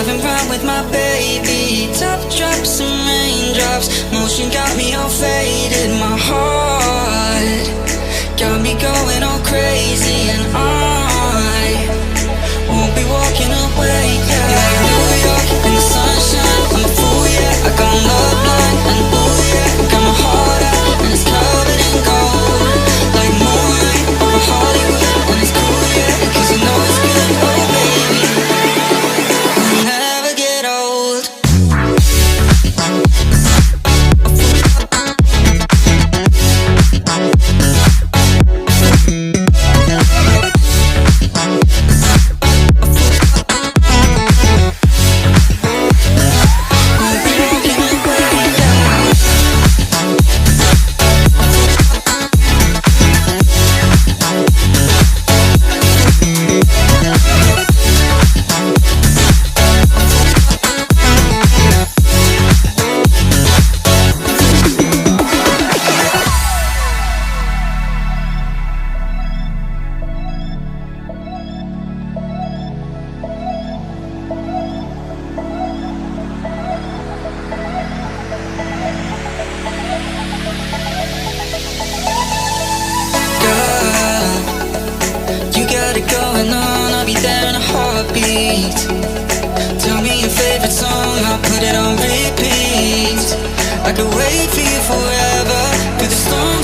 driving round with my baby. Top drops and raindrops, motion got me all faded. My heart got me going all crazy, and I won't be walking away. Yeah, like New York in the sunshine, I'm a fool, yeah. I got love blind, and ooh yeah, got my heart out and it's covered in gold, like moonlight over Hollywood, and it's cool, yeah, 'cause you know it's good. Oh baby, we'll never get old. Going on, I'll be there in a heartbeat. Tell me your favorite song, I'll put it on repeat. I could wait for you forever, through the storm